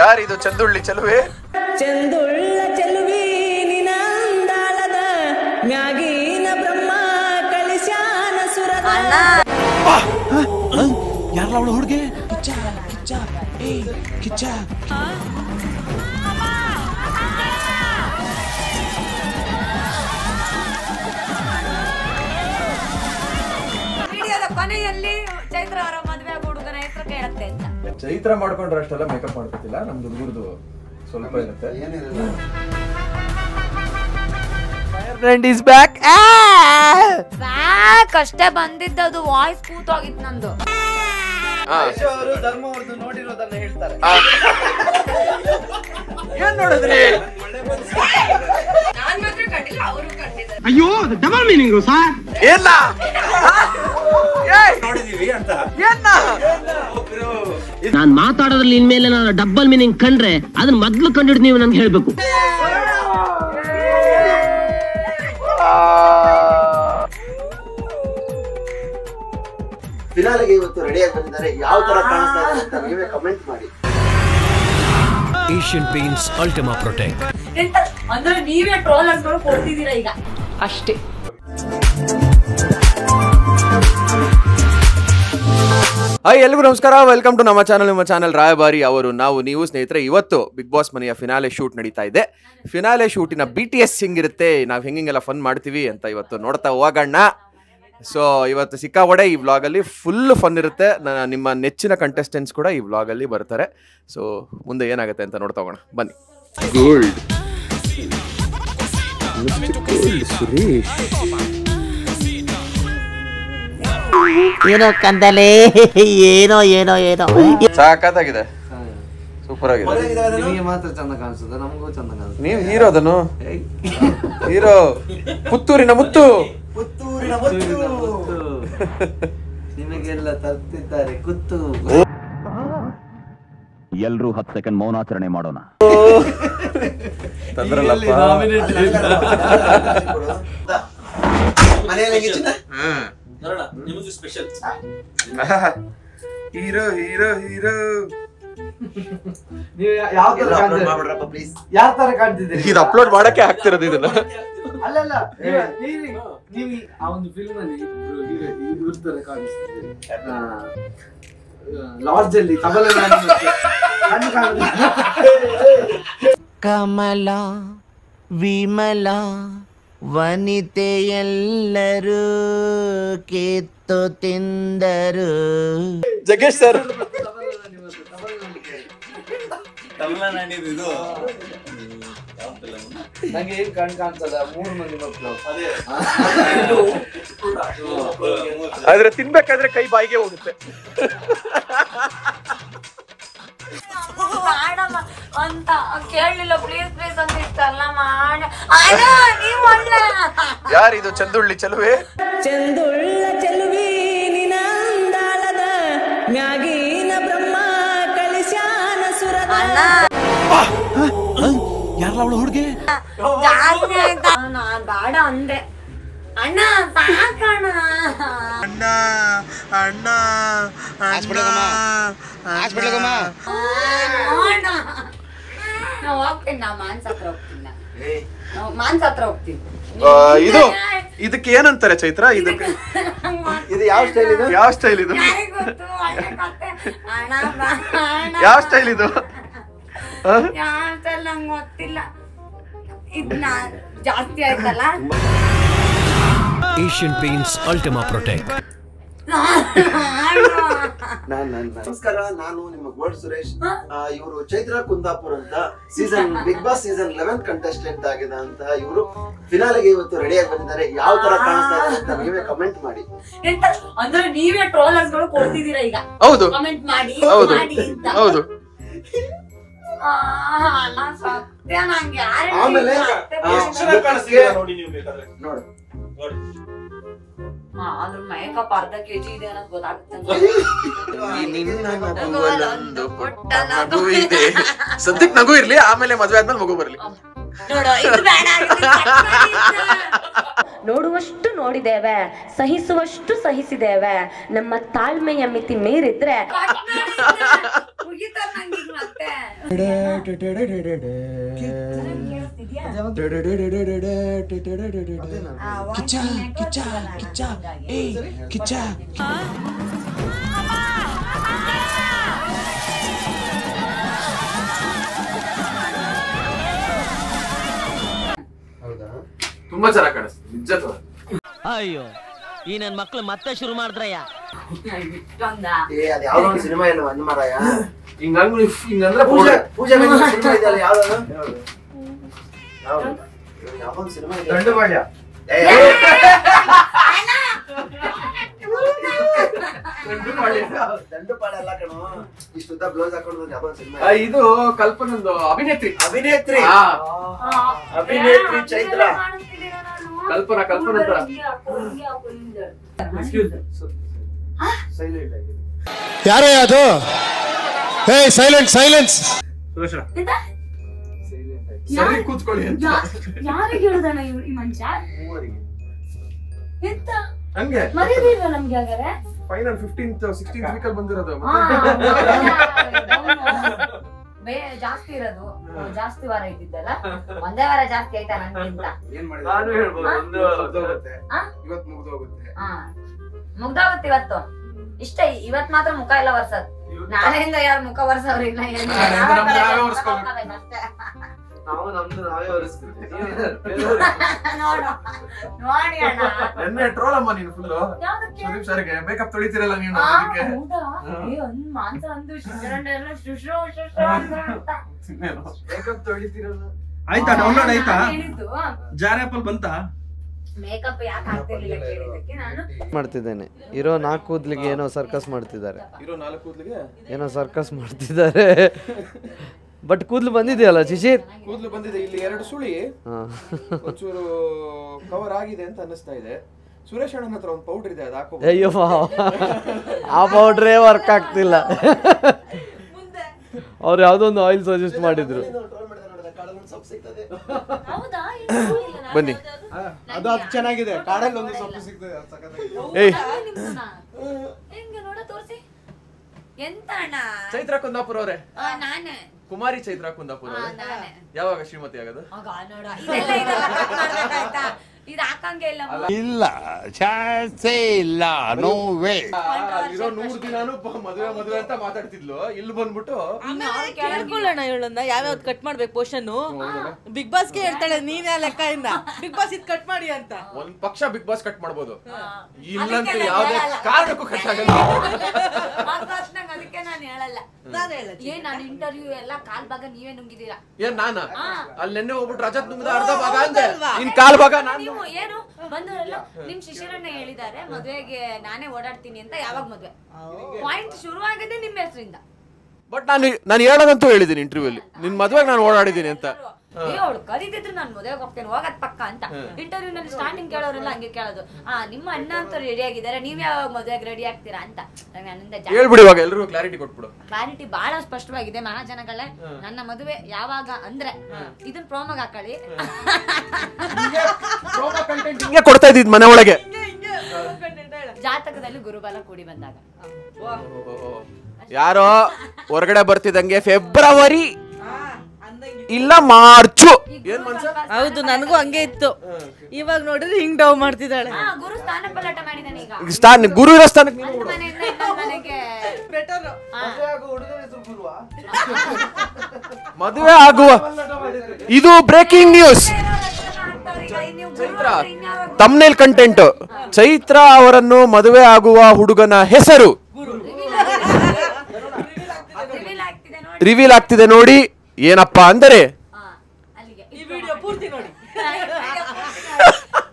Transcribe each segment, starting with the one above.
ಯಾರಿದು ಚಂದುಳ್ಳಿ ಚೆಲುವೆ? ಚಂದುಳ್ಳ ಚೆಲುವಿ ನಿನಂದಾಳದ ಮ್ಯಾಗಿನ ಬ್ರಹ್ಮ ಕಳಿಸ್ಯಾನ ಸುರದ. ಯಾರಲ್ಲ ಅವಳು ಹುಡುಗಿ? ಕಿಚ್ಚ ಕಿಚ್ಚ ಏ ಕಿಚ್ಚ. ವಿಡಿಯೋದ ಕೊನೆಯಲ್ಲಿ ಚೈತ್ರ ಅವರ ಮದುವೆ ಹುಡುಗನ ಹೆಸರು ಕೇಳುತ್ತೆ ಅಂತ. ಚೈತ್ರ ಮಾಡ್ಕೊಂಡ್ರೆ ಅಷ್ಟೆಲ್ಲ ಮೇಕಪ್ ಮಾಡ್ಕೊತಿಲ್ಲ, ನಮ್ದು ಹುಡುಗರದು ಸ್ವಲ್ಪ ಇರುತ್ತೆ. Friend is back. ಬ್ಯಾಕ್ ಅಷ್ಟೇ ಬಂದಿದ್ದದು, ವಾಯ್ಸ್ ಕೂತೋಗಿತ್ತು ನಂದು. ಅವರು ಧರ್ಮವರ್ದು ನೋಡಿರೋದನ್ನ ಹೇಳ್ತಾರೆ. ಏನ್ ನೋಡಿದ್ರಿ? ನಾನ್ ಮಾತ್ರ ಕಂಡಿಲ್ಲ, ಅವರು ಕಂಡಿದ್ದಾರೆ. ಅಯ್ಯೋ ಡಬಲ್ ಮೀನಿಂಗ್ ಸರ್. ಏನ ನೋಡಿದೀವಿ ಅಂತ ನಾನ್ ಮಾತಾಡೋದ್ರಲ್ಲಿ ಇನ್ಮೇಲೆ ನಾನು ಡಬಲ್ ಮೀನಿಂಗ್ ಕಂಡ್ರೆ ಅದನ್ನ ಮೊದ್ಲು ಕಂಡಿಡ್ ನೀವು ನನ್ಗೆ ಹೇಳ್ಬೇಕು. ಫಿನಾಲೆಗೆ ಇವತ್ತು ರೆಡಿಯಾಗಿ ಬಂದಿದ್ದಾರೆ. ಯಾವ ತರ ಕಾಣಿಸ್ತಾ ಇದೆ ಅಂತ ನೀವೇ ಕಮೆಂಟ್ ಮಾಡಿ. Asian paints Ultima protect. ಅಂದ್ರೆ ನೀವೇ ಟ್ರೋಲರ್ಸ್ ಗಳು ಕೊಡ್ತಿದ್ದೀರಾ ಈಗ ಅಷ್ಟೇ. ಹಾಯ್, ಎಲ್ರಿಗೂ ನಮಸ್ಕಾರ. ವೆಲ್ಕಮ್ ಟು ನಮ್ಮ ಚಾನಲ್ ರಾಯಭಾರಿ ಅವರು ನಾವು ನೀವು ಸ್ನೇಹಿತರೆ. ಇವತ್ತು ಬಿಗ್ ಬಾಸ್ ಮನೆಯ ಫಿನಾಲೆ ಶೂಟ್ ನಡೀತಾ ಇದೆ. ಫಿನಾಲೆ ಶೂಟಿನ BTS ಹಿಂಗಿರುತ್ತೆ, ನಾವು ಹೆಂಗೆಲ್ಲ ಫನ್ ಮಾಡ್ತೀವಿ ಅಂತ ಇವತ್ತು ನೋಡ್ತಾ ಹೋಗೋಣ. ಸೊ ಇವತ್ತು ಸಿಕ್ಕಾಪಟ್ಟೆ ಈ ವ್ಲಾಗಲ್ಲಿ ಫುಲ್ ಫನ್ ಇರುತ್ತೆ. ನಿಮ್ಮ ನೆಚ್ಚಿನ ಕಂಟೆಸ್ಟೆಂಟ್ಸ್ ಕೂಡ ಈ ವ್ಲಾಗಲ್ಲಿ ಬರ್ತಾರೆ. ಸೊ ಮುಂದೆ ಏನಾಗುತ್ತೆ ಅಂತ ನೋಡ್ತಾ ಹೋಗೋಣ ಬನ್ನಿ. ಗೋಲ್ಡ್ ಸುರೇಶ್ ಏನೋ ಕಂದಲೆ, ಏನೋ ಏನೋ ಏನೋ ಸಾಕಾಗಿದೆ, ಸೂಪರ್ ಆಗಿದೆ. ನಿಮಗೆ ಮಾತ್ರ ಚಂದ ಕಾಣಿಸ್ತದೆ, ನಮಗೂ ಚಂದ ಕಾಣಿಸ್ತದೆ. ನೀವು ಹೀರೋದನು ಹೀರೋ ಪುತ್ತೂರಿನ ಮುತ್ತು. ಪುತ್ತೂರಿನ ಮುತ್ತು ನಿಮಗೆಲ್ಲ ತರ್ತಿದ್ದಾರೆ ಕುತ್ತು. ಎಲ್ರೂ 10 ಸೆಕೆಂಡ್ ಮೌನಾಚರಣೆ ಮಾಡೋಣ. ತಂದ್ರಲ್ಲಪ್ಪ ಮನೆಯಲ್ಲಿ ಹೀರೋ ಹೀರೋ ಹೀರೋ. ನೀವು ಯಾವ ತರ ಮಾಡ್ಬಿಡ್ರಪ್ಪ ಪ್ಲೀಸ್. ಯಾವ ತರ ಕಾಣ್ತಿದ್ದೀರಿ? ಇದು ಅಪ್ಲೋಡ್ ಮಾಡಕ್ಕೆ ಆಗ್ತಿರೋದು ಇದನ್ನ. ಅಲ್ಲಲ್ಲ ನೀವು ಆ ಒಂದು ಫಿಲ್ಮ್ ಅಲ್ಲಿ ಇವ್ರ ತರ ಕಾಣಿಸ್ತಿದ್ದೀರಿ. ಲಾಡ್ಜ್ ಅಲ್ಲಿ ಕಮಲ ವಿಮಲ ವನಿತೆಯೆಲ್ಲರೂ ಕಿತ್ತು ತಿಂದರು. ಜಗೇಶ್ ಸರ್ ನಂಗೆ ಏನ್ ಕಾಣ್ತದ 3 ಮಂದಿ ಮಕ್ಕಳು. ಆದ್ರೆ ತಿನ್ಬೇಕಾದ್ರೆ ಕೈ ಬಾಯಿಗೆ ಹೋಗುತ್ತೆ. ಮಾಡಮ್ಮ ಅಂತ ಕೇಳಲಿಲ್ಲ, ಪ್ಲೀಸ್ ಪ್ಲೀಸ್ ಅಂತ ಇಷ್ಟಲ್ಲ ಮಾಡ. ನೀವು ಯಾರಿದು ಚಂದುಳ್ಳಿ ಚೆಲುವೆ? ಚಂದುಳ್ಳ ಚೆಲುವಿ ನಿನಂದಾಳದ ಮ್ಯಾಗಿನ ಬ್ರಹ್ಮ ಕಳಿಸ್ಯಾನ ಸುರದ. ಯಾರಲ್ಲ ಅವಳು ಹುಡುಗಿ? ಜಾಸ್ತಿ ಆಯ್ತಾ? ನಾನ್ ಬೇಡ ಅಂದೆ. ಅಣ್ಣ ಸಾಕಣ್ಣ. ಅಣ್ಣ ಅಣ್ಣ ನಾ ಹೋಗ್ತೀನಿ, ನಾ ಮಾನ್ಸ ಹತ್ರ ಹೋಗ್ತೀನಿ. ಮಾನ್ಸ ಹತ್ರ ಹೋಗ್ತೀನಿ. ಇದು ಇದಕ್ಕೆ ಏನಂತಾರೆ ಚೈತ್ರ? ಇದಕ್ಕೆ ಇದು ಯಾವ ಸ್ಟೈಲ್ ಇದು? ಯಾವ ಸ್ಟೈಲ್ ಇದು? ಯಾವ ಸ್ಟೈಲ್ ಇದು? ಯಾವ ಸ್ಟೈಲ್ ನಂಗೆ ಗೊತ್ತಿಲ್ಲ. ಇದನ್ನ ಜಾಸ್ತಿ ಆಯ್ತಲ್ಲ. Asian paints Ultima protect. ನಮಸ್ಕಾರ, ನಾನು ನಿಮ್ಮ ಗೋಲ್ಡ್ ಸುರೇಶ್. ಇವರು ಚೈತ್ರ ಕುಂದಾಪುರ್ ಅಂತ ಬಿಗ್ ಬಾಸ್ ಸೀಸನ್ 11 ಕಂಟೆಸ್ಟೆಂಟ್ ಆಗಿದೆ ಅಂತ. ಇವರು ಫಿನಾಲೆಗೆ ಇವತ್ತು ರೆಡಿಯಾಗಿ ಬಂದಿದ್ದಾರೆ. ಯಾವ ತರ ಕಾಣಿಸ್ತಾ ಇದೆ ಅಂತ ನೀವೇ ಕಮೆಂಟ್ ಮಾಡಿ. ಅಂದ್ರೆ ನೀವೇ ಟ್ರೋಲರ್ಸ್ ಗಳು ಕೊಡ್ತಿದ್ದೀರಾ ಈಗ. ಹೌದು ಕಮೆಂಟ್ ಮಾಡಿ ಹೌದು ಮಾಡಿ ಅಂತ. ಹೌದು. ಸತ್ಯ ನಂಗೆ ಯಾರು ಆಮೇಲೆ ನೋಡಿ ಅದ್ರ ಮೇಕಪ್ ಅರ್ಧ kg ಇದೆ ಅನ್ನೋದು ಗೊತ್ತಾಗುತ್ತೆ. ಸದ್ಯಕ್ಕೆ ನಗು ಇರ್ಲಿ, ಆಮೇಲೆ ಮದ್ವೆ ಆದ್ಮೇಲೆ ಮಗು ಬರ್ಲಿ. ನೋಡುವಷ್ಟು ನೋಡಿದ್ದೇವೆ, ಸಹಿಸುವಷ್ಟು ಸಹಿಸಿದ್ದೇವೆ. ನಮ್ಮ ತಾಳ್ಮೆಯ ಮಿತಿ ಮೀರಿದ್ರೆ ಕಿಚ್ಚ ಕಿಚ್ಚ ಕಿಚ್ಚ ಏಯ್ ಕಿಚ್ಚ ತುಂಬಾ ಚೆನ್ನಾಗಿ ಕಾಣಿಸ್ತು ನಿಜ. ಅಯ್ಯೋ ಈ ನನ್ ಮಕ್ಳು ಮತ್ತೆ ಶುರು ಮಾಡಿದ್ರಯ್ಯ. ಅದ್ ಯಾವ್ದೋ ಒಂದು ಸಿನಿಮಾ ಇಲ್ಲ ಮನ್ಮರಾಯ ಹಿಂಗಂದ್ರೆ ಪೂಜೆ ಸಿನಿಮಾ ಇದೆಯಲ್ಲ ಯಾವ್ದು ಯಾವ್ದೊಂದು ಸಿನಿಮಾ ಇದೆ ದಂಡುಪಾಳ್ಯ. ದಂಡುಪಾಳ್ಯ ಎಲ್ಲ ಕಣೋ ಇಷ್ಟುದ್ದ ಬ್ಲೌಸ್ ಹಾಕೊಂಡು ಯಾವ್ದೊಂದು ಸಿನಿಮಾ ಇದು ಕಲ್ಪನೊಂದು ಅಭಿನೇತ್ರಿ ಚೈತ್ರ ಕಲ್ಪನಾ ತರ ಸೈಲೆಂಟ್ ಆಗಿದೆ. ಯಾರೇ ಅದು? ಹೇ ಸೈಲೆನ್ಸ್ ಸರಿ ಕೂತ್ಕೊಳ್ಳಿ ಅಂತ ಯಾರಿಗೆ ಹೇಳ್ದಣ್ಣ ಈ ಮನುಷ್ಯ ಎಂತ ಹಂಗೆ ಮರ್ಯಾದಿಲ್ವಾ ನಮ್ಗೆ ಹಾಗಾದ್ರೆ? ಫೈನಲ್ 15th 16th ವೀಕಲ್ಲಿ ಬಂದಿರೋದು. ಜಾಸ್ತಿ ಇರೋದು ಜಾಸ್ತಿ ವಾರ ಇದ್ದಿದ್ದಲ್ಲ, ಒಂದೇ ವಾರ ಜಾಸ್ತಿ ಆಯ್ತಾ ನಂಗಿಂತ? ನಾನು ಹೇಳ್ಬೋದು ಒಂದು ಮುಗ್ದೋಗುತ್ತೆ ಇವತ್ತು ಮುಗ್ದೋಗುತ್ತೆ. ಮುಗ್ದೋಗುತ್ತೆ ಇವತ್ತು ಇಷ್ಟ. ಇವತ್ ಮಾತ್ರ ಮುಖ ಎಲ್ಲ ವರ್ಸದ್. ನಾಳೆಯಿಂದ ಯಾರು ಮುಖ ವರ್ಸವ್ರಿಲ್ಲ ನಾವು ನಮ್ದು ನಾವೇ ಹೊರಿಸ್ತೀವಿ. ನೋಡಿ ಅಣ್ಣ. ಎನ್ನೆ ಟ್ರೋಲ್ ಅಮ್ಮ ನೀನು ಫುಲ್ಲು. ಯಾವ್ದಕ್ಕೆ? ಸುದೀಪ್ ಸರ್ಗೆ ಮೇಕಪ್ ತೊಳಿತೀರಲ್ಲ ನೀನು ಆ, ಅದಕ್ಕೆ. ಹೌದಾ? ಏ, ಒಂದ್ ಮಾಂಸ ಅಂದು ಶಿಶಿರಂಡ ಎಲ್ಲ ಶುಶ್ರು ಅಂತ. ಮೇಕಪ್ ತೊಳಿತಿರಲ್ಲ. ಆಯ್ತಾ ಡೌನ್ಲೋಡ್ ಆಯ್ತಾ? ಹೇಳಿದ್ದು ಜಾರ್ ಆಪಲ್ ಬಂತಾ? ಮೇಕಪ್ ಯಾಕೆ ಆಗ್ತಿರ್ಲಿಲ್ಲ ಕೇಳಿದಕ್ಕೆ ನಾನು ಮಾಡ್ತಿದ್ದೇನೆ. ಇರೋ 4 ಕೂದ್ಲಿಗೆ ಏನೋ ಸರ್ಕಸ್ ಮಾಡ್ತಿದ್ದಾರೆ. ಇರೋ 4 ಕೂದಲಿಗೆ ಏನೋ ಸರ್ಕಸ್ ಮಾಡ್ತಿದ್ದಾರೆ. ಬಟ್ ಕೂದ್ಲು ಬಂದಿದೆಯಲ್ಲ ಶಿಶಿರ್? ಕೂದಲು ಬಂದಿದೆ. ಇಲ್ಲಿ 2 ಸುಳಿ ಹಾ. ಒಂಚೂರು ಕವರ್ ಆಗಿದೆ ಅಂತ ಅನ್ನಿಸ್ತಾ ಇದೆ. ಸುರೇಶ್ ಅಣ್ಣನ ಹತ್ರ ಒಂದು ಪೌಡರ್ ಇದೆ, ಅದು ಹಾಕೋ. ಅಯ್ಯೋ ಆ ಪೌಡ್ರೇ ವರ್ಕ್ ಆಗ್ತಿಲ್ಲ. ಅವ್ರು ಯಾವ್ದೋ ಒಂದು ಆಯಿಲ್ ಸಜೆಸ್ಟ್ ಮಾಡಿದ್ರು. ಬನ್ನಿ. ಅದು ಚೆನ್ನಾಗಿದೆ. ಕಾಡಲ್ಲಿ ಒಂದು ಸೊಪ್ಪು ಸಿಗ್ತದೆ. ಏಯ್ ಹೆಂಗ ನೋಡ ತೋರ್ಸಿ. ಎಂತ ಅಣ್ಣ? ಚೈತ್ರ ಕುಂದಾಪುರ ಅವರೇ. ನಾನೇ ಕುಮಾರಿ ಚೈತ್ರ ಕುಂದಾಪುರ ಅವರೇ. ನಾನೇ. ಯಾವಾಗ ಶ್ರೀಮತಿ ಆಗೋದು? ಆಗ ನೋಡ ಇದೆಲ್ಲ cut ಮಾಡ್ಬೇಕಾಯ್ತಾ? ಇದು ಹಾಕಂಗೆ ಇಲ್ಲ. ಇಲ್ಲ ಚಾನ್ಸೇ ಇಲ್ಲ. No way. ಇರೋ 100 ದಿನಾನು ಮದುವೆ ಅಂತ ಮಾತಾಡ್ತಿದ್ಲು. ಇಲ್ಲಿ ಬಂದ್ಬಿಟ್ಟು ಕೇಳ್ಕೊಳ್ಳೋಣ ಇವಳನ್ನ ಯಾವ್ಯಾವ್ದು ಕಟ್ ಮಾಡ್ಬೇಕು ಪೋರ್ಷನ್. ಬಿಗ್ ಬಾಸ್ಗೆ ಹೇಳ್ತಾಳೆ ನೀನ್ ಯಾ ಲೆಕ್ಕದಿಂದ ಬಿಗ್ ಬಾಸ್ ಇದ್ ಕಟ್ ಮಾಡಿ ಅಂತ. ಒಂದ್ ಪಕ್ಷ ಬಿಗ್ ಬಾಸ್ ಕಟ್ ಮಾಡ್ಬೋದು, ಇಲ್ಲಂತೂ ಯಾವ್ದೇ ಕಾರಣಕ್ಕೂ ಕಟ್ ಆಗಲ್ಲ. ಅದಕ್ಕೆ ನಾನು ಹೇಳಲ್ಲ. ಏನ್ ನಾನು ಇಂಟರ್ವ್ಯೂ ಎಲ್ಲ ಕಾಲ್ ಭಾಗ ನೀವೇ ನುಂಗಿದೀರಾ. ಏನ್ ನಾನ ಅಲ್ಲಿ ನೆನ್ನೆ ಹೋಗ್ಬಿಟ್ಟು ರಜತ್ ನುಂಗದ ಅರ್ಧ ಭಾಗ ಅಂದೆ, ಇನ್ ಕಾಲ್ ಭಾಗ ನಾನು. ನೀವು ಏನು ಬಂದವರೆಲ್ಲ ನಿಮ್ ಶಿಶಿರಣ್ಣ ಹೇಳಿದ್ದಾರೆ ಮದ್ವೆಗೆ ನಾನೇ ಓಡಾಡ್ತೀನಿ ಅಂತ. ಯಾವಾಗ ಮದ್ವೆ ಪಾಯಿಂಟ್ ಶುರು ಆಗಿದೆ ನಿಮ್ಮ ಹೆಸರಿಂದ. ಬಟ್ ನಾನು ಹೇಳೋದಂತೂ ಹೇಳಿದೀನಿ ಇಂಟರ್ವ್ಯೂ ಅಲ್ಲಿ, ನಿನ್ ಮದ್ವೆಗೆ ನಾನು ಓಡಾಡಿದೀನಿ ಅಂತ. ಅವಳು ಕರೀತಿದ್ರು ನಾನು ಮದುವೆಗೆ ಹೋಗ್ತೇನೆ ಹೋಗದ್ ಪಕ್ಕ ಅಂತ. ಇಂಟರ್ವ್ಯೂ ನಲ್ಲಿ ಸ್ಟಾರ್ಟಿಂಗ್ ಕೇಳೋರೆಲ್ಲ ಹಂಗೆ ಕೇಳೋದು, ನಿಮ್ಮ ಅಣ್ಣ ಅಂತ ರೆಡಿ ಆಗಿದ್ದಾರೆ, ನೀವ್ ಯಾವಾಗ ಮದುವೆಗೆ ರೆಡಿ ಆಗ್ತೀರಾ ಅಂತ. ನನ್ನಿಂದ ಹೇಳ್ಬಿಡಿ ಇವಾಗ ಎಲ್ರಿಗೂ ಕ್ಲಾರಿಟಿ ಕೊಟ್ಬಿಡು. ಕ್ಲಾರಿಟಿ ಬಹಳ ಸ್ಪಷ್ಟವಾಗಿದೆ ಮಹಾಜನಗಳೇ. ನನ್ನ ಮದುವೆ ಯಾವಾಗ ಅಂದ್ರೆ ಇದನ್ನ ಪ್ರೋಮೋಗ್ ಹಾಕೊಳ್ಳಿ. ಹಿಂಗೆ ಕೊಡ್ತಾ ಇದ್ದಿದ್ ಮನೆ ಒಳಗೆ. ಜಾತಕದಲ್ಲಿ ಗುರುಬಲ ಕೂಡಿ ಬಂದಾಗ ಯಾರೋ ಹೊರಗಡೆ ಬರ್ತಿದಂಗೆ ಫೆಬ್ರವರಿ ಇಲ್ಲ ಮಾರ್ಚು. ಏನ್ ಮನ್ಸ? ಹೌದು ನನಗೂ ಹಂಗೆ ಇತ್ತು. ಇವಾಗ ನೋಡಿದ್ರೆ ಹಿಂಗ್ ಡೌ ಮಾಡ್ತಿದ್ದಾಳೆ. ಗುರು ಸ್ಥಾನ ಪಲ್ಲಟ ಮಾಡಿದಾನೆ ಈಗ. ಸ್ಥಾನ ಗುರು ಇರೋ ಸ್ಥಾನಕ್ಕೆ ಒಂದ್ ಮನೆಯಿಂದ ಇನ್ನೊಂದ್ ಮನೆಗೆ ಬೆಟರ್. ಮದುವೆ ಆಗುವ ಇದು breaking news. Thumbnail content. Chaitra ಅವರನ್ನು ಮದುವೆ ಆಗುವ ಹುಡುಗನ ಹೆಸರು ರಿವೀಲ್ ಆಗ್ತಿದೆ ನೋಡಿ. ಏನಪ್ಪಾ ಅಂದರೆ ಈ ವಿಡಿಯೋ ಪೂರ್ತಿ ನೋಡಿ.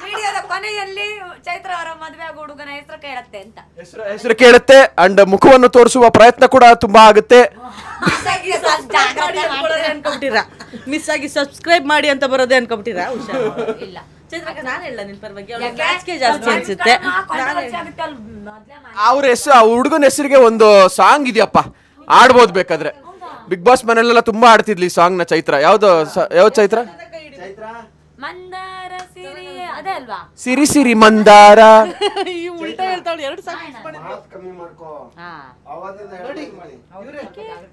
ವಿಡಿಯೋದ ಕೊನೆಯಲ್ಲಿ ಚೈತ್ರ ಅವರ ಮದುವೆ ಆಗೋ ಹುಡುಗನ ಹೆಸರು ಕೇಳತ್ತೆ ಅಂತ. ಹೆಸರು ಕೇಳುತ್ತೆ ಅಂಡ್ ಮುಖವನ್ನು ತೋರಿಸುವ ಪ್ರಯತ್ನ ಕೂಡ ತುಂಬಾ ಆಗುತ್ತೆ. ಮಿಸ್ ಆಗಿ ಸಬ್ಸ್ಕ್ರೈಬ್ ಮಾಡಿ ಅಂತ ಬರೋದೇ ಅನ್ಕೊಂಬಿಟ್ಟಿರಾ? ಇಲ್ಲ ಚೈತ್ರಕ್ಕ ನಾನು ಹೇಳ ನಿನ್ ಪರವಾಗಿ ಗ್ಯಾಸ್ಗೆ ಜಾಸ್ತಿ ಅನ್ಸುತ್ತೆ. ಅವ್ರ ಹೆಸರು ಆ ಹುಡುಗನ ಹೆಸರಿಗೆ ಒಂದು ಸಾಂಗ್ ಇದೆಯಪ್ಪ, ಆಡ್ಬೋದು ಬೇಕಾದ್ರೆ. ಬಿಗ್ ಬಾಸ್ ಮನೆಯಲ್ಲೆಲ್ಲ ತುಂಬಾ ಆಡ್ತಿದ್ಲಿ ಸಾಂಗ್ ನ ಚೈತ್ರ. ಯಾವ ಚೈತ್ರ? ಮಂದಾರ ಸಿರಿ ಅದೇ ಅಲ್ವಾ? ಸಿರಿ ಸಿರಿ ಮಂದಾರ. ಈ ಉಲ್ಟಾ ಹೇಳ್ತಾವಳು 2 ಸಾಂಗ್ ಕಮ್ಮಿ ಮಾಡ್ಕೋ. ಹಾ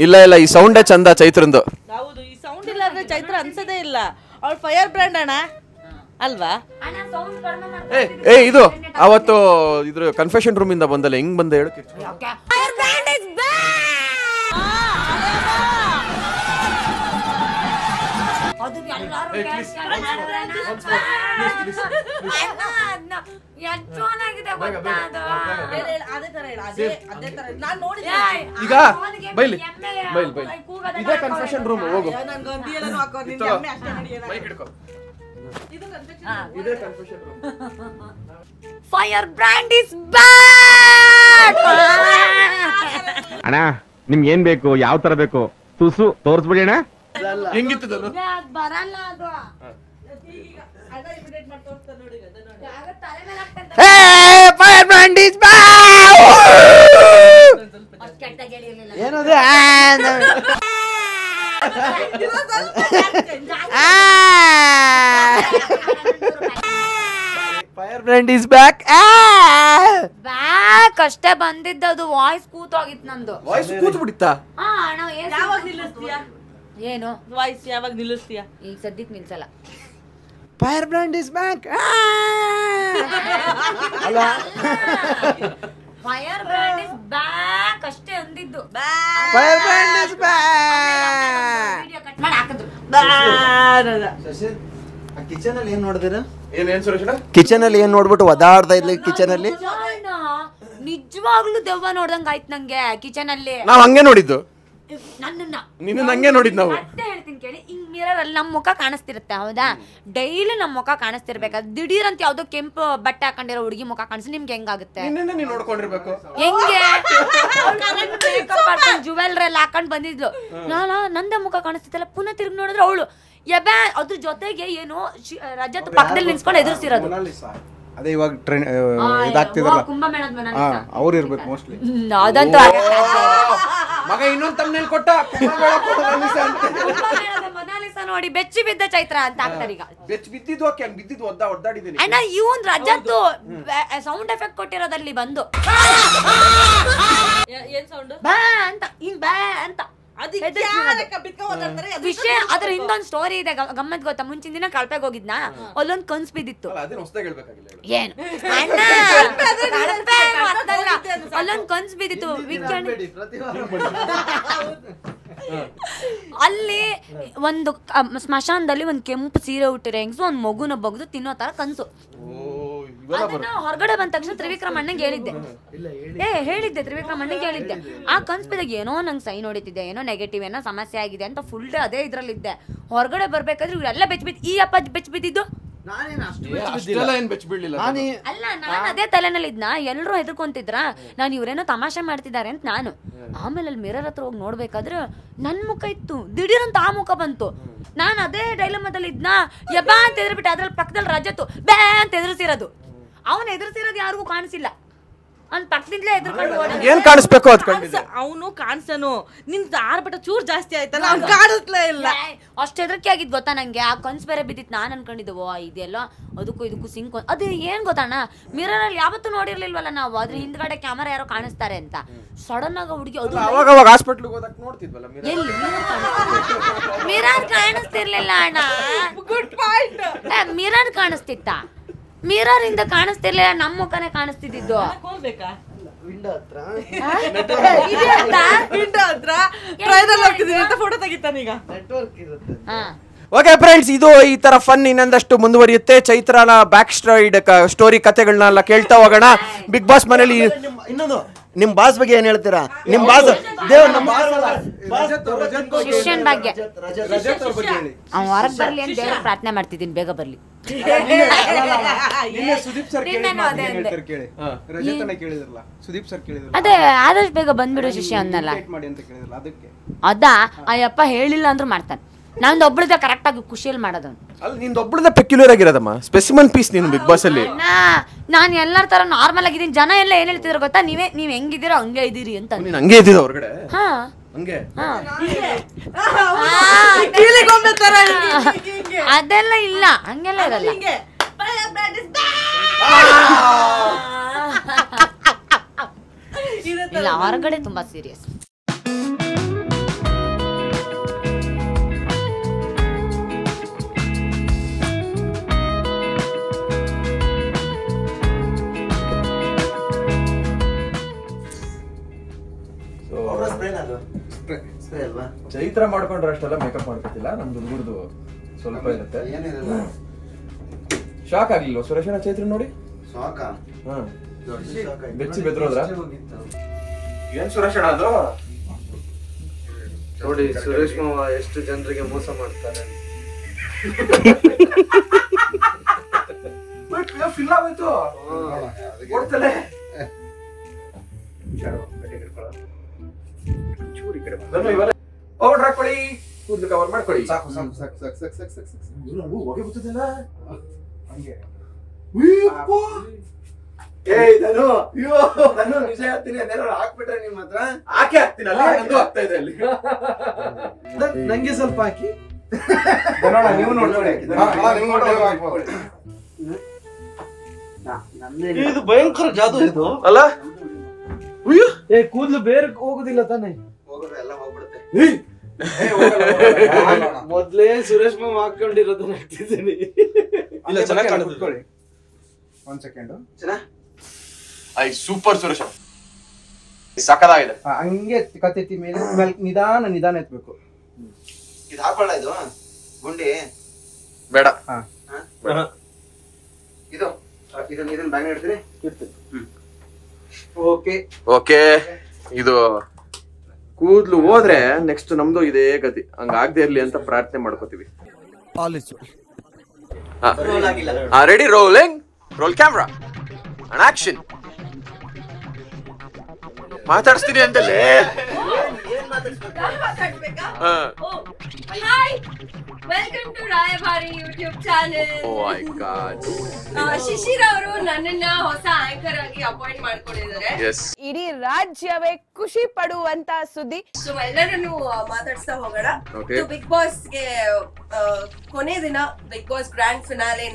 ಇಲ್ಲ ಇಲ್ಲ, ಈ ಸೌಂಡೇ ಚಂದ ಚೈತ್ರಂದು. ಹೌದು, ಈ ಸೌಂಡ್ ಇಲ್ಲ ಅಂದ್ರೆ ಚೈತ್ರ ಅನ್ಸದೇ ಇಲ್ಲ. ಅವಳು ಫೈರ್ ಬ್ರ್ಯಾಂಡ್ ಅಣ್ಣ ಅಲ್ವಾ? ಅಣ್ಣ ಸೌಂಡ್ ಕಡಿಮೆ ಮಾಡ್ತಾ ಏ ಇದು ಅವತ್ತು ಇದ್ರ ಕನ್ಫೆಷನ್ ರೂಮ್ ಇಂದ ಬಂದಲ್ಲ, ಹೆಂಗ್ ಬಂದ ಹೇಳಕ್ಕೆ? ಅದು ಎಲ್ಲರೂ ಎಷ್ಟು ಚೆನ್ನಾಗಿದೆ ಗೊತ್ತಾ ಅದು? ಅದೇ ತರ ಹೇಳು, ಅದೇ ತರ ನಾನು ನೋಡಿದ್ದೆ. ಈಗ ಬೈಲಿ ಬೈಲ್ ಬೈಲ್ ಇದೇ ಕನ್ಫೆಷನ್ ರೂಮ್, ಹೋಗು. ನಾನು ಗಂಧಿ ಎಲ್ಲಾನು ಹಾಕೋ, ನಿನ್ಗೆ ಅಮ್ಮೆ ಅಷ್ಟೇ ನಡೆಯಲ್ಲ. ಮೈಕ್ ಹಿಡ್ಕೊ. ಇದು ಕನ್ಫೆಷನ್ ಇದೇ confession room. Fire brand is back. ಅಣ್ಣ ನಿಮ್ಗೆ ಏನ್ ಬೇಕು, ಯಾವ ತರ ಬೇಕು ತುಸು ತೋರ್ಸ್ಬಿಡಿ ಅಣ್ಣ. ಹೆಂಗಿತ್ತು ಬರಲ್ಲ ಅದು. ಅಣ್ಣ ಇಮಿಟೇಟ್ ಮಾಡಿ ತೋರಿಸ್ತಾರೆ ನೋಡಿ, ಅದ ನೋಡಿ. ತಲೆ ಮೇಲೆ ಹಾಕ್ತಂತ ಫೈರ್ ಬ್ರ್ಯಾಂಡ್ ಇಸ್ ಬ್ಯಾಕ್. ಅಷ್ಟು ಕೆಟ್ಟಾಗಿ ಹೇಳಿರ್ಲಿಲ್ಲ. ಏನದು fire brand is back. Back ಅಷ್ಟೇ ಬಂದಿದ್ದದು, ವಾಯ್ಸ್ ಕೂತೋಗಿತ್ತು ನಂದು. ವಾಯ್ಸ್ ಕೂತ್ ಬಿಡಿತ್ತಾ? ಹಾ ಅಣ್ಣ ಯಾವಾಗ ನಿಲ್ಲಿಸ್ತೀಯಾ? ಏನು ವಾಯ್ಸ್ ಯಾವಾಗ ನಿಲ್ಲಿಸ್ತೀಯಾ? ಈಗ ಸದ್ಯಕ್ಕೆ ನಿಲ್ಸಲ್ಲ. Fire brand is back. ಅಲ್ಲ ಫೈರ್ ಬ್ರ್ಯಾಂಡ್ ಇಸ್ ಬ್ಯಾಕ್ ಅಷ್ಟೇ ಅಂದಿದ್ದು. Fire brand is back. Video cut ಮಾಡಿ ಹಾಕಿದ್ರು. ಕಿಚನ್ ಅಲ್ಲಿ ಏನ್ ನೋಡಿದಿರ? ಏನ್ ಸುರೇಶ್? ಕಿಚನ್ ಅಲ್ಲಿ ಏನ್ ನೋಡ್ಬಿಟ್ಟು ಒದಾಡ್ತಾ ಇದ್ಲಿ ಕಿಚನ್ ಅಲ್ಲಿ? ನಿಜವಾಗ್ಲೂ ದೆವ್ವ ನೋಡ್ದಂಗ ಆಯ್ತು ನಂಗೆ ಕಿಚನ್ ಅಲ್ಲಿ. ನಾವ್ ಹಂಗೆ ನೋಡಿದ್ದು, ನನ್ನನ್ನ ನಿನ್ನ ಹಂಗೆ ನೋಡಿದ್ ನಾವು. ಮತ್ತೆ ಹೇಳ್ತೀನಿ ಕೇಳಿ, ಹಿಂಗ್ ಮಿರರ್ ಅಲ್ಲಿ ನಮ್ ಮುಖ ಕಾಣಿಸ್ತಿರುತ್ತೆ ಹೌದಾ? ಡೈಲಿ ನಮ್ ಮುಖ ಕಾಣಿಸ್ತಿರ್ಬೇಕಾದ್ರೆ ದಿಢೀರ್ ಅಂತ ಯಾವ್ದೋ ಕೆಂಪು ಬಟ್ಟೆ ಹಾಕೊಂಡಿರೋ ಹುಡುಗಿ ಮುಖ ಕಾಣಿಸ್ ನಿಮ್ಗೆ ಹೆಂಗಾಗುತ್ತೆ? ನಿನ್ನೆ ನೀನ್ ನೋಡ್ಕೊಂಡಿರ್ಬೇಕು. ಹೆಂಗೆ ಜುವೆಲ್ರಿ ಎಲ್ಲ ಹಾಕೊಂಡ್ ಬಂದಿದ್ಲು, ನಂದೇ ಮುಖ ಕಾಣಿಸ್ತಿತ್ತಲ್ಲ, ಪುನಃ ತಿರ್ಗಿ ನೋಡಿದ್ರೆ ಅವಳು ಯಬಾ. ಅದ್ರ ಜೊತೆಗೆ ಏನು ರಜತ್ ಪಕ್ಕದಲ್ಲಿ ನಿಲ್ಸ್ಕೊಂಡು ಎದುರಿಸಿರೋದು. ಅದೇ ಇವಾಗ ಟ್ರೆಂಡ್ ಇದಾಗ್ತಿದ್ರಲ್ಲ, ಕುಂಭಮೇಳದ ಅವ್ರು ಇರ್ಬೇಕು ಮೋಸ್ಟ್ಲಿ. ಅದಂತೂ ಮಗ ಇನ್ನೊಂದ್ ತಮ್ಮನೇಲಿ ಕೊಟ್ಟ ಮೊನಾಲಿಸಾ ನೋಡಿ ಬೆಚ್ಚಿ ಬಿದ್ದ ಚೈತ್ರ ಅಂತ ಆಗ್ತಾರೆ ಈಗ. ಬೆಚ್ಚ ಬಿದ್ದಿದ್ದು ಓಕೆ, ಹಂಗ್ ಬಿದ್ದಿದ್ದು ಒದ್ದಾಡಿದೀನಿ. ಅಣ್ಣ ಇವನ್ ರಜತ್ತು ಸೌಂಡ್ ಎಫೆಕ್ಟ್ ಕೊಟ್ಟಿರೋದಲ್ಲಿ ಬಂದು ಏನ್ ಸೌಂಡ್ ಬಾ ಅಂತ ಹಿಂಗ್ ಬಾ ಅಂತ ವಿಷಯ. ಅದ್ರ ಹಿಂದೊಂದ್ ಸ್ಟೋರಿ ಇದೆ, ಗಮ್ಮತ್ ಗೊತ್ತಾ? ಮುಂಚಿನ ದಿನ ಕಳ್ಪೆಗೆ ಹೋಗಿದ್ನ, ಅಲ್ಲೊಂದ್ ಕನ್ಸ್ ಬಿದ್ದಿತ್ತು. ಏನು ಅಣ್ಣ ಅಲ್ಲೊಂದ್ ಕನ್ಸ್ ಬಿದ್ದಿತ್ತು ವೀಕೆಂಡ್. ಅಲ್ಲಿ ಒಂದು ಸ್ಮಶಾನದಲ್ಲಿ ಒಂದ್ ಕೆಂಪು ಸೀರೆ ಉಟ್ಟಿರೋ ಹೆಂಗ್ಸು ಒಂದ್ ಮಗುನ ಬಗ್ದು ತಿನ್ನೋ ತರ ಕನ್ಸು. ಅದನ್ನ ಹೊರಗಡೆ ಬಂದ ತಕ್ಷಣ ತ್ರಿವಿಕ್ರಮ್ ಅಣ್ಣಂಗೆ ಹೇಳಿದ್ದೆ ತ್ರಿವಿಕ್ರಮ್ ಅಣ್ಣಂಗೆ ಹೇಳಿದ್ದೆ. ಆ ಕನ್ಸ್ ಬಿದ್ದಾಗ ಏನೋ ನಂಗೆ ಸೈ ನೋಡಿತಿದ್ದೆ, ಏನೋ ನೆಗೆಟಿವ್, ಏನೋ ಸಮಸ್ಯೆ ಆಗಿದೆ ಅಂತ ಫುಲ್ ಡೇ ಅದೇ ಇದ್ರಲ್ಲಿದ್ದೆ. ಹೊರಗಡೆ ಬರ್ಬೇಕಾದ್ರೆ ಇವ್ರೆಲ್ಲ ಬೆಚ್ಚ ಈ ಅಪ್ಪ ಬೆಚ್ಚ ಬಿದ್ದಿದ್ದು ಅಲ್ಲ, ನಾನು ಅದೇ ತಲೆನಲ್ಲಿ ಇದ್ನ. ಎಲ್ರು ಹೆದರ್ಕೊಂತಿದ್ರ ನಾನು ಇವ್ರೇನೋ ತಮಾಷೆ ಮಾಡ್ತಿದ್ದಾರೆ ಅಂತ ನಾನು. ಆಮೇಲೆ ಅಲ್ಲಿ ಮಿರರ್ ಹತ್ರ ಹೋಗಿ ನೋಡ್ಬೇಕಾದ್ರೆ ನನ್ ಮುಖ ಇತ್ತು, ದಿಢೀರಂತ ಆ ಮುಖ ಬಂತು. ನಾನು ಅದೇ ಡೈಲಮದಲ್ಲಿ ಇದ್ನ, ಯಬಾ ಅಂತ ಎದುರ್ಬಿಟ್ಟೆ. ಅದ್ರಲ್ಲಿ ಪಕ್ಕದಲ್ಲಿ ರಜತ್ತು ಬ್ಯಾ ಅಂತ ಎದುರಿಸಿರೋದು, ಅವನು ಎದುರಿಸಿರೋದು ಯಾರಿಗೂ ಕಾಣಿಸಿಲ್ಲ. ಅವ್ನ್ ಪಕ್ಕದಿಂದಲೇ ಎದುರ್ಕೊಂಡು ಏನ್ ಕಾಣಿಸ್ಬೇಕು ಅವನು ಕಾಣಿಸನು. ನಿನ್ ಆರ್ಭಟ ಚೂರ್ ಜಾಸ್ತಿ ಆಯ್ತಲ್ಲ, ಅವ್ನು ಕಾಣಿಸ್ಲೇ ಇಲ್ಲ. ಅಷ್ಟು ಹೆದರಿಕೆ ಆಗಿದ್ ಗೊತ್ತಾ ನಂಗೆ. ಆ ಕನ್ಸ್ ಬೇರೆ ಬಿದ್ದಿತ್ತು. ನಾನ್ ಅನ್ಕೊಂಡಿದ್ದೆವು ಇದೆಲ್ಲ ಅದಕ್ಕೂ ಇದಕ್ಕೂ ಸಿಂಕ್. ಅದು ಏನ್ ಗೊತ್ತಣ್ಣ, ಮಿರರ್ ಅಲ್ಲಿ ಯಾವತ್ತೂ ನೋಡಿರ್ಲಿಲ್ವಲ್ಲ ನಾವು, ಅದ್ರ ಹಿಂದ್ಗಡೆ ಕ್ಯಾಮರಾ ಯಾರೋ ಕಾಣಿಸ್ತಾರೆ ಅಂತ. ಸಡನ್ ಆಗ ಹುಡುಗಿ ಎಲ್ಲಿ ಮಿರರ್ ಕಾಣಿಸ್ತಿರ್ಲಿಲ್ಲ ಅಣ್ಣ. Good point. ಮಿರರ್ ಕಾಣಿಸ್ತಿತ್ತ? ಮಿರರ್ ಇಂದ ಕಾಣಿಸ್ತಿರ್ಲಿಲ್ಲ, ನಮ್ಮ ಮುಖನೇ ಕಾಣಿಸ್ತಿದ್ದು. ಫೋಟೋ ತೆಗಿತಾನೀಗ. ಓಕೆ ಫ್ರೆಂಡ್ಸ್, ಇದು ಈ ತರ ಫನ್ ಇನ್ನೊಂದಷ್ಟು ಮುಂದುವರಿಯುತ್ತೆ. ಚೈತ್ರನ ಬ್ಯಾಕ್ ಸ್ಟೋರಿ ಕಥೆಗಳನ್ನೆಲ್ಲ ಕೇಳ್ತಾ ಹೋಗೋಣ. ಬಿಗ್ ಬಾಸ್ ಮನೇಲಿ ಇನ್ನೊಂದು ನಿಮ್ ಬಾಸ್ ಬಗ್ಗೆ ಏನ್ ಹೇಳ್ತೀರಾ? ನಿಮ್ ಬಾಸ್ ಶಿಷ್ಯನ್ ಬಗ್ಗೆ ಅವ್ನು ಹೊರಗ್ ಬರ್ಲಿ ಅಂತ ದೇವ್ರ ಪ್ರಾರ್ಥನೆ ಮಾಡ್ತಿದ್ದೀನಿ, ಬೇಗ ಬರ್ಲಿ. ಅದೇ ಆದಷ್ಟು ಬೇಗ ಬಂದ್ಬಿಡು ಶಿಷ್ಯ ಅನ್ನಲ್ಲ. ಅದಾ ಅಯ್ಯಪ್ಪ ಹೇಳಿಲ್ಲ ಅಂದ್ರೂ ಮಾಡ್ತಾನೆ. ನಂದು ಒಬ್ಬಳದ ಕರೆಕ್ಟ್ ಆಗಿ ಖುಷಿಯಲ್ಲಿ ಮಾಡೋದು. ನಿಂದೊಬ್ಬಳದ ಪೆಕ್ಯುಲರ್ ಆಗಿರೋದಮ್ಮ, ಸ್ಪೆಸಿಮನ್ ಪೀಸ್ ನೀನು ಬಿಗ್ ಬಾಸ್ ಅಲ್ಲಿ. ನಾನು ಎಲ್ಲರ ತರ ನಾರ್ಮಲ್ ಆಗಿದ್ದೀನಿ. ಜನ ಎಲ್ಲ ಏನ್ ಹೇಳ್ತಿದ್ರು ಗೊತ್ತಾ? ನೀವ್ ಹೆಂಗಿದ್ದೀರೋ ಹಂಗೆ ಇದೀರಿ ಅಂತ. ನೀನ್ ಹಂಗೆ ಇದ್ದಿದ್ದ ಹೊರಗಡೆ? ಹಾ ಹಂಗೆ ಅದೆಲ್ಲ ಇಲ್ಲ, ಹಂಗೆಲ್ಲ ಇರಲ್ಲ. ಇಲ್ಲ ಹೊರಗಡೆ ತುಂಬಾ ಸೀರಿಯಸ್. ಚೈತ್ರ ಮಾಡ್ಕೊಂಡ್ರೆ ಅಷ್ಟೆಲ್ಲ ಮೇಕಪ್ ಮಾಡ್ಕೊತಿಲ್ಲ, ನಮ್ದು ಹುಡುಗರ್ದು ಸ್ವಲ್ಪ ಇರುತ್ತೆ. ಶಾಕ್ ಆಗ್ಲಿಲ್ವ ಸುರೇಶನ ಚೈತ್ರ ನೋಡಿ? ಬೆಚ್ಚಿ ಬೆದ್ರೋದ್ರ ಏನ್ ಸುರೇಶಣ ಅದು ನೋಡಿ ಸುರೇಶ್ ಮಾವ ಎಷ್ಟು ಜನರಿಗೆ ಮೋಸ ಮಾಡ್ತಾರೆ. ಫಿಲ್ ಆಗೋಯ್ತು ಕೊಡ್ತಲೇ ಪೌಡರ್ ಹಾಕೊಳ್ಳಿ, ಕೂದಲು ಕವರ್ ಮಾಡ್ಕೊಳ್ಳಿ. ಸಾಕು ಸಾಕು ಸಾಕು ಸಾಕು ಸಾಕು ಸಾಕು ಸಾಕು ಸಾಕು. ಹೊಗೆ ಬರ್ತದಿಲ್ಲ ಹಂಗೆ. ನಾನು ನಿಜ ಹೇಳ್ತೀನಿ, ಅದೇನಾದ್ರು ಹಾಕ್ಬಿಟ್ರೆ ನಿಮ್ ಹತ್ರ ಹಾಕಿ ಹಾಕ್ತೀನಿ. ಅಲ್ಲಿ ನಂದು ಆಗ್ತಾ ಇದೆ ಅಲ್ಲಿ. ನಂಗೆ ಸ್ವಲ್ಪ ಹಾಕಿ. ನೀವು ನೋಡ್ಕೊಳ್ಳಿ. ಇದು ಭಯಂಕರ ಜಾದು ಇದು ಅಲ್ಲ? ಏ ಕೂದಲು ಬೇರೆ ಹೋಗುದಿಲ್ಲ ತಾನೆ? ಹೋಗೋದು ಎಲ್ಲ ಹೋಗ್ಬಿಡುತ್ತೆ. ಮೊದ್ಲೇ ಸುರೇಶ್ ಮಾಮ ಹಾಕೊಂಡಿರೋದನ್ನ ಹಾಕ್ತಿದ್ದೀನಿ. ಇಲ್ಲ ಚೆನ್ನಾಗಿ ಕಾಣುತ್ತೆ. ಒಂದ್ ಸೆಕೆಂಡ್. ಐ ಸೂಪರ್ ಸುರೇಶ, ಸಕದಾಗಿದೆ. ಹಂಗೆ ಕತ್ತೆತ್ತಿ ಮೇಲೆ ನಿಧಾನ ನಿಧಾನ ಎತ್ಬೇಕು. ಇದು ಹಾಕೊಳ್ಳ, ಇದು ಗುಂಡಿ ಬೇಡ. ಇದು ಇದನ್ನ ಬ್ಯಾಗ್ ಇಡ್ತೀನಿ. ಓಕೆ ಓಕೆ, ಇದು ಕೂದ್ಲು ಹೋದ್ರೆ ನೆಕ್ಸ್ಟ್ ನಮ್ದು ಇದೇ ಗತಿ. ಹಂಗಾಗದೆ ಇರ್ಲಿ ಅಂತ ಪ್ರಾರ್ಥನೆ ಮಾಡ್ಕೋತೀವಿ. Ready, rolling, roll camera and action. ಮಾತಾಡಿಸ್ತೀನಿ ಅಂತಲೇ. Welcome to Rayabhari YouTube channel. Oh my god. Shishir ಅವರು ನನ್ನನ್ನ ಹೊಸ ಆಂಕರ್ ಆಗಿ ಅಪಾಯಿಂಟ್ ಮಾಡ್ಕೊಂಡಿದ್ದಾರೆ. ಇಡೀ ರಾಜ್ಯವೇ ಖುಷಿ ಪಡುವಂತ ಸುದ್ದಿ. ಸೊ ಎಲ್ಲರನ್ನು ಮಾತಾಡ್ಸ್ತಾ ಹೋಗೋಣ. ಬಿಗ್ ಬಾಸ್ ಗೆ ಕೊನೆ ದಿನ, ಬಿಗ್ ಬಾಸ್ ಗ್ರ್ಯಾಂಡ್ ಫಿನಾಲೆ.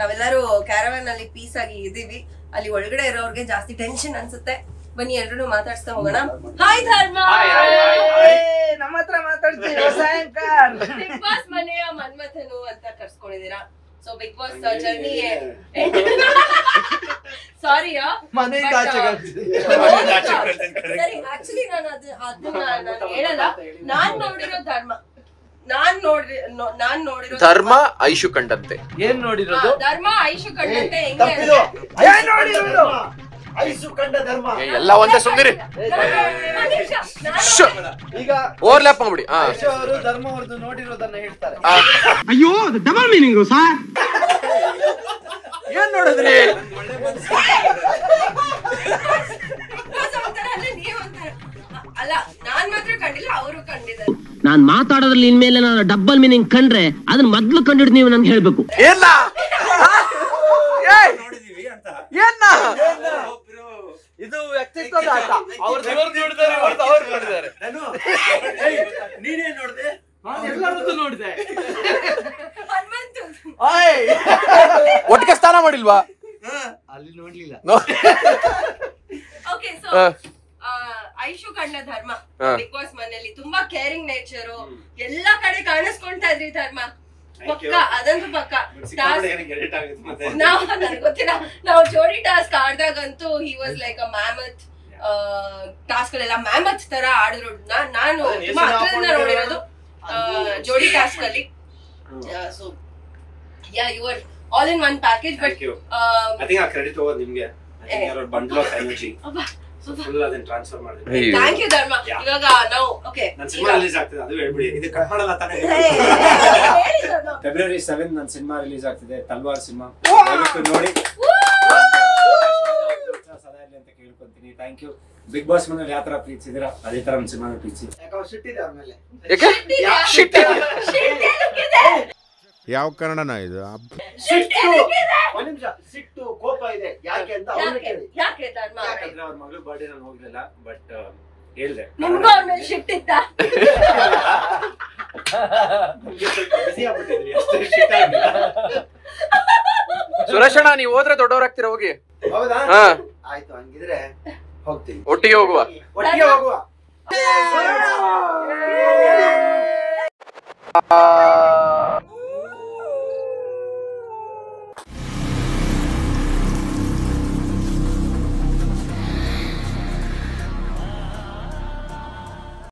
ನಾವೆಲ್ಲರೂ ಕ್ಯಾರವಾನ್ ಅಲ್ಲಿ ಪೀಸ್ ಆಗಿ ಇದೀವಿ. ಅಲ್ಲಿ ಒಳಗಡೆ ಇರೋರ್ಗೆ ಜಾಸ್ತಿ ಟೆನ್ಷನ್ ಅನ್ಸುತ್ತೆ. ಬನ್ನಿ ಎಲ್ರು ಮಾತಾಡ್ಸ್ತಾ ಹೋಗೋಣ. ಹಾಯ್ ಧರ್ಮ, ನಮ್ಮ ಹತ್ರ ಮಾತಾಡ್ತೀವಿ. ಹೊಸ ಆಂಕರ್ ಬಿಗ್ ಬಾಸ್ ಮನೆಯ ಮನ್ಮಥನು ಅಂತ ಕರ್ಸ್ಕೊಂಡಿದ್ದೀರಾ. ಸೊ ಬಿಗ್ ಬಾಸ್ ಜರ್ನಿ ಸಾರಿ ಸರಿ, ಆಕ್ಚುಲಿ ನಾನು ಅದನ್ನ ಹೇಳಲ್ಲ. ನಾನ್ ನೋಡಿರೋ ಧರ್ಮ, ನಾನ್ ನೋಡಿರೋ ಧರ್ಮ ಐಶು ಕಂಡಂತೆ. ಏನ್ ನೋಡಿರೋದು? ಧರ್ಮ ಐಶು ಕಂಡಂತೆ. ಹೆಂಗೆ ಐಸು ಕಂಡ ಧರ್ಮ ಎಲ್ಲ ಒಂದೇ. ಸುಂದರಿ ಈಗ ಓವರ್ಲ್ಯಾಪ್ ಮಾಡ್ಬಿಡಿ. ಐಶು ಅವರು ಧರ್ಮ ಅವ್ರದ್ದು ನೋಡಿರೋದನ್ನ ಹೇಳ್ತಾರೆ. ಅಯ್ಯೋ ಡಬಲ್ ಮೀನಿಂಗು ಸರ್. ಏನ್ ನೋಡಿದ್ರಿ? ಅಲ್ಲ, ನಾನ್ ಮಾತ್ರ ಕಂಡಿಲ್ಲ, ಅವರು ಕಂಡಿದ್ದಾರೆ. ನಾನ್ ಮಾತಾಡೋದ್ರಲ್ಲಿ ಇನ್ಮೇಲೆ ನಾನು ಡಬಲ್ ಮೀನಿಂಗ್ ಕಂಡ್ರೆ ಅದನ್ನ ಮೊದ್ಲು ಕಂಡಿಡ್ ನೀವು ನನ್ಗೆ ಹೇಳ್ಬೇಕು. ಏನ ಇದು ವ್ಯಕ್ತಿತ್ವದ ಆಟ. ಅವ್ರು ನೋಡಿದ್ದಾರೆ, ಅವ್ರು ನೋಡಿದ್ದಾರೆ. ನೀನೇ ನೋಡ್ದೆ? ಎಲ್ಲರದ್ದು ನೋಡಿದೆ. ಒಟ್ಟಿಗೆ ಸ್ನಾನ ಮಾಡಿಲ್ವಾ? ಅಲ್ಲಿ ನೋಡ್ಲಿಲ್ಲ. ಓಕೆ, ಸೊ ಐಶು ಕಂಡ ಧರ್ಮ ಬಿಗ್ ಬಾಸ್ ಮನೆಯಲ್ಲಿ ತುಂಬಾ ಕೇರಿಂಗ್ ನೇಚರು. ಎಲ್ಲಾ ಕಡೆ ಕಾಣಿಸ್ಕೊಂತಾ ಇದ್ರಿ ಧರ್ಮ. ಪಕ್ಕ, ಅದಂತೂ ಪಕ್ಕ. ನನಗೆ ಗೊತ್ತಿಲ್ಲ, ನಾವು ಜೋಡಿ ಟಾಸ್ಕ್ ಆಡ್ದಾಗಂತೂ he was like a mammoth. Task ಗಳೆಲ್ಲ ಮ್ಯಾಮತ್ ತರ ಆಡಿದ್ರು. ನಾನು ತುಂಬಾ ಹತ್ರದಿಂದ ನೋಡಿರೋದು ಜೋಡಿ ಟಾಸ್ಕ್ ಅಲ್ಲಿ. So yeah, you are all in one package. But I think ಆ ಕ್ರೆಡಿಟ್ ಹೋಗೋದು ನಿಮಗೆ. I think you are bundle of energy. Full ಅದನ್ನ ಟ್ರಾನ್ಸ್ಫರ್ ಮಾಡಿದ್ವಿ. Thank you Dharma. ಇವಾಗ ನಾವು ಓಕೆ, ನನ್ನ ಸಿನಿಮಾ ರಿಲೀಸ್ ಆಗ್ತಿದೆ, ಅದು ಹೇಳ್ಬಿಡಿ. ಇದು ಕಟ್ ಮಾಡಲ್ಲ ತಾನೇ? ಫೆಬ್ರವರಿ 7 ನನ್ನ ಸಿನಿಮಾ ರಿಲೀಸ್ ಆಗ್ತಿದೆ, ತಲ್ವಾರ್ ಸಿನಿಮಾ. ದಯವಿಟ್ಟು ನೋಡಿ, ಸದಾ ಇರಲಿ ಅಂತ ಕೇಳ್ಕೊಂತೀನಿ. Thank you. ಬಿಗ್ ಬಾಸ್ ಮನೇಲಿ ಯಾವ ತರ ಪ್ರೀತಿಸಿದಿರಾ ಅದೇ ತರ ನಮ್ಮ ಸಿನಿಮಾ ಪ್ರೀತಿಸಿ. ಸಿಟ್ಟಿದೆ ಆಮೇಲೆ. ಯಾವ ಕನ್ನಡನ ಇದು? ಒಂದ್ ನಿಮಿಷ, ಸಿಟ್ಟು ಕೋಪ ಇದೆ ಯಾಕೆ ಅಂತ ಅವ್ರನ್ನ ಕೇಳಿ. ಯಾಕೆ ಧರ್ಮ? ಯಾಕಂದ್ರೆ ಅವ್ರ ಮಗಳು ಬರ್ಡೇ ನಾನು ಹೋಗ್ಲಿಲ್ಲ, ಬಟ್ ಹೇಳ್ದೆ ನಿಮ್ಗೂ ಅವ್ರ ಮೇಲೆ ಶಿಫ್ಟ್ ಇತ್ತ? ಬಿಸಿ ಆಗ್ಬಿಟ್ಟಿದ್ರಿ ಅಷ್ಟೇ. ಸುರೇಶಣ್ಣ, ನೀವು ಹೋದ್ರೆ ದೊಡ್ಡವರಾಗ್ತೀರಾ, ಹೋಗಿ. ಹೌದಾ ಹಾ ಆಯ್ತು ಹಂಗಿದ್ರೆ ಹೋಗ್ತೀನಿ ಒಟ್ಟಿಗೆ ಹೋಗುವ ಒಟ್ಟಿಗೆ ಹೋಗುವ